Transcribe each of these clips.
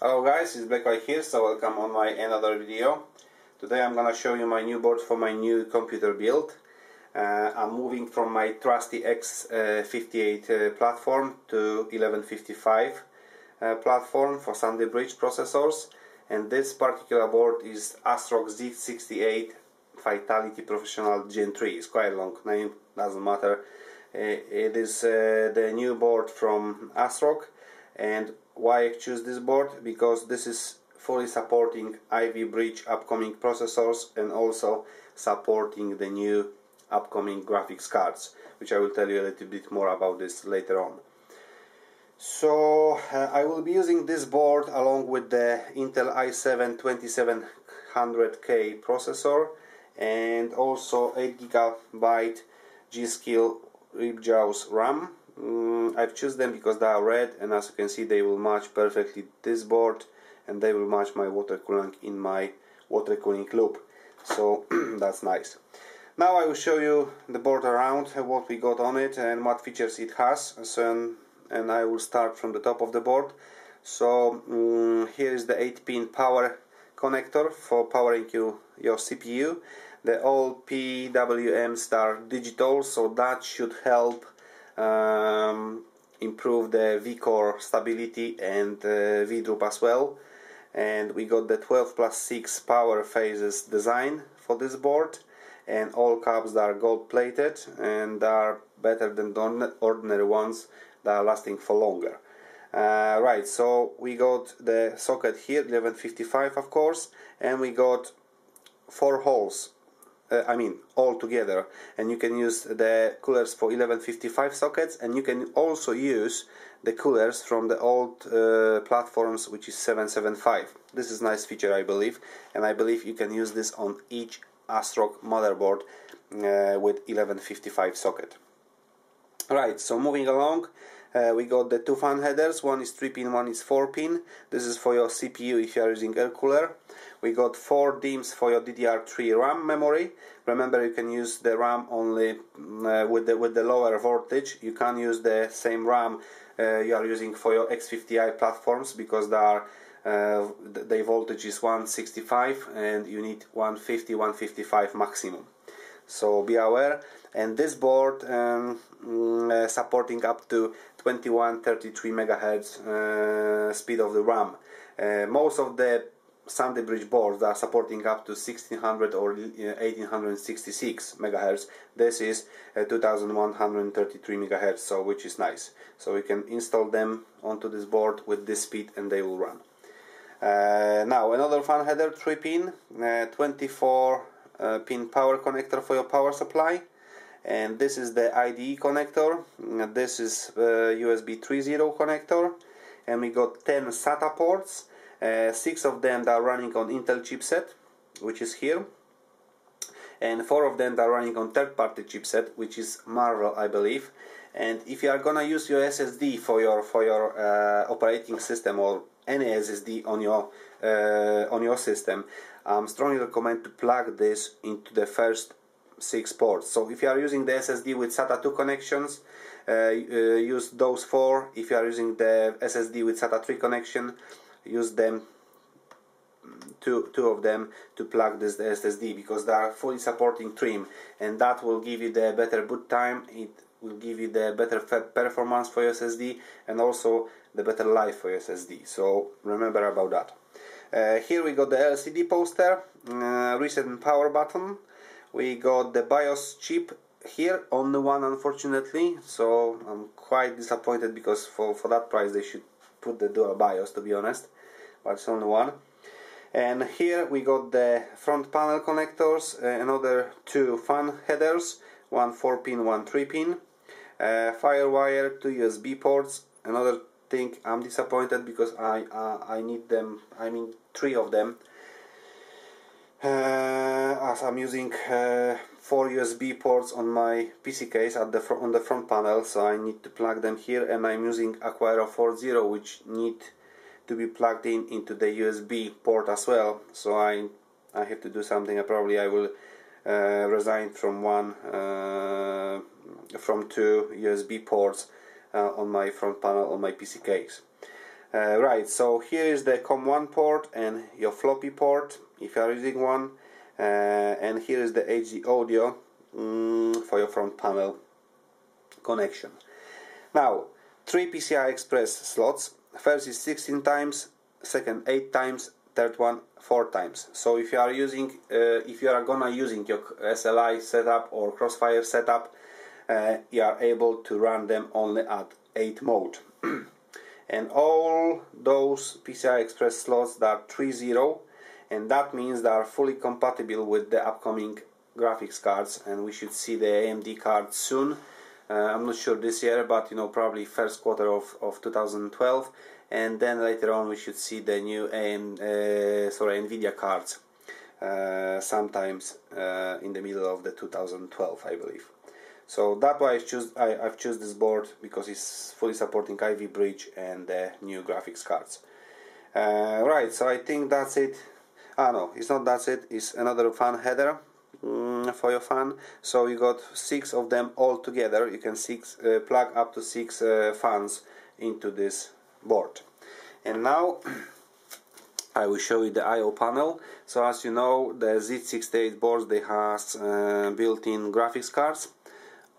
Hello guys, it's BlackWhite here, so welcome on my another video. Today I'm gonna show you my new board for my new computer build. I'm moving from my trusty X68 platform to 1155 platform for Sandy Bridge processors, and this particular board is Asrock Z68 Fatal1ty Gen 3. It's quite a long name, doesn't matter. It is the new board from Asrock. And why I choose this board? Because this is fully supporting Ivy Bridge upcoming processors and also supporting the new upcoming graphics cards, which I will tell you a little bit more about this later on. So I will be using this board along with the Intel i7 2700K processor and also 8GB G-Skill Ripjaws RAM. I've chosen them because they are red, and as you can see they will match perfectly this board, and they will match my water cooling in my water cooling loop, so that's nice. Now I will show you the board around, what we got on it and what features it has. And I will start from the top of the board. So here is the 8-pin power connector for powering your CPU. The old PWM star digital, so that should help improve the V-core stability and V-droop as well. And we got the 12+6 power phases design for this board, and all caps that are gold plated and are better than the ordinary ones that are lasting for longer. Right, so we got the socket here, 1155 of course, and we got 4 holes. All together, and you can use the coolers for 1155 sockets, and you can also use the coolers from the old platforms, which is 775. This is a nice feature, I believe, and I believe you can use this on each Asrock motherboard with 1155 socket. Right, so moving along, we got the 2 fan headers. One is 3-pin, one is 4-pin. This is for your CPU if you are using air cooler. We got 4 DIMMs for your DDR3 RAM memory. Remember, you can use the RAM only with the lower voltage. You can't use the same RAM you are using for your X50i platforms, because the voltage is 165 and you need 150, 155 maximum. So be aware. And this board supporting up to 2133 MHz speed of the RAM. Most of the Sandy Bridge boards are supporting up to 1600 or 1866 MHz. This is 2133 MHz, so which is nice. So we can install them onto this board with this speed and they will run. Now another fan header, 3-pin, 24-pin power connector for your power supply. And this is the IDE connector. This is USB 3.0 connector, and we got 10 SATA ports. 6 of them are running on Intel chipset, which is here, and 4 of them are running on third-party chipset, which is Marvel, I believe. And if you are gonna use your SSD for your operating system, or any SSD on your system, I strongly recommend to plug this into the first 6 ports. So if you are using the SSD with SATA 2 connections, use those 4. If you are using the SSD with SATA 3 connection, use them, two of them, to plug the SSD, because they are fully supporting trim, and that will give you the better boot time. It will give you the better performance for your SSD, and also the better life for your SSD. So remember about that. Here we got the LCD poster, reset and power button. We got the BIOS chip here, only one unfortunately, so I'm quite disappointed, because for that price they should put the dual BIOS, to be honest, but it's only one. And here we got the front panel connectors, another 2 fan headers, one 4-pin, one 3-pin, Firewire, 2 USB ports. Another thing, I'm disappointed because I need them, 3 of them, as I'm using 4 USB ports on my PC case on the front panel, so I need to plug them here, and I'm using Acquire 4.0, which need to be plugged into the USB port as well. So I have to do something. I will resign from 2 USB ports on my front panel on my PC case. Right, so here is the COM1 port and your floppy port if you are using one, and here is the HD audio for your front panel connection. Now, 3 PCI Express slots. First is 16 times, second 8 times, third one 4 times. So if you are using, if you are gonna using your SLI setup or Crossfire setup, you are able to run them only at 8 mode. And all those PCI Express slots that are 3.0, and that means they are fully compatible with the upcoming graphics cards, and we should see the AMD cards soon. I'm not sure this year, but you know, probably first quarter of 2012, and then later on we should see the new NVIDIA cards sometimes in the middle of the 2012, I believe. So that's why I've choose this board, because it's fully supporting Ivy Bridge and the new graphics cards. Right, so I think that's it. No, it's not that's it. It's another fan header for your fan. So you got 6 of them all together. You can plug up to 6 fans into this board. And now I will show you the I/O panel. So as you know, the Z68 boards, they have built-in graphics cards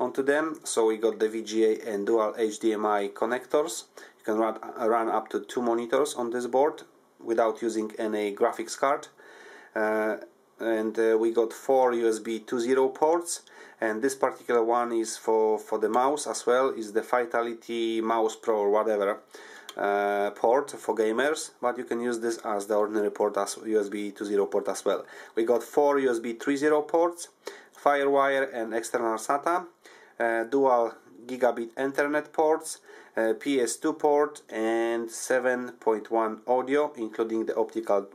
onto them. So we got the VGA and dual HDMI connectors. You can run up to 2 monitors on this board without using any graphics card. And we got 4 USB 2.0 ports, and this particular one is for the mouse as well. Is the Fatal1ty Mouse Pro or whatever port for gamers, but you can use this as the ordinary port, as USB 2.0 port as well. We got 4 USB 3.0 ports, Firewire and external SATA, dual gigabit Ethernet ports, PS2 port, and 7.1 audio, including the optical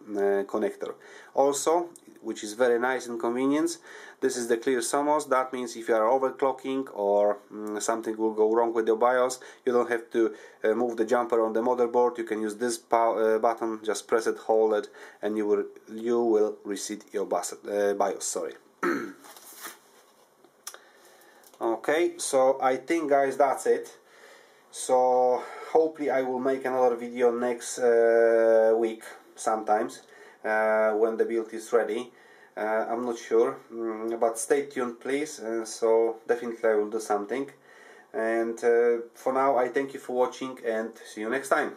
connector. Also, which is very nice and convenient, this is the clear SOMOS. That means if you are overclocking or something will go wrong with your BIOS, you don't have to move the jumper on the motherboard. You can use this button, just press it, hold it, and you will reset your BIOS. Sorry. Okay, so I think, guys, that's it. So hopefully I will make another video next week sometimes when the build is ready. I'm not sure, but stay tuned, please. So definitely I will do something. And for now, I thank you for watching, and see you next time.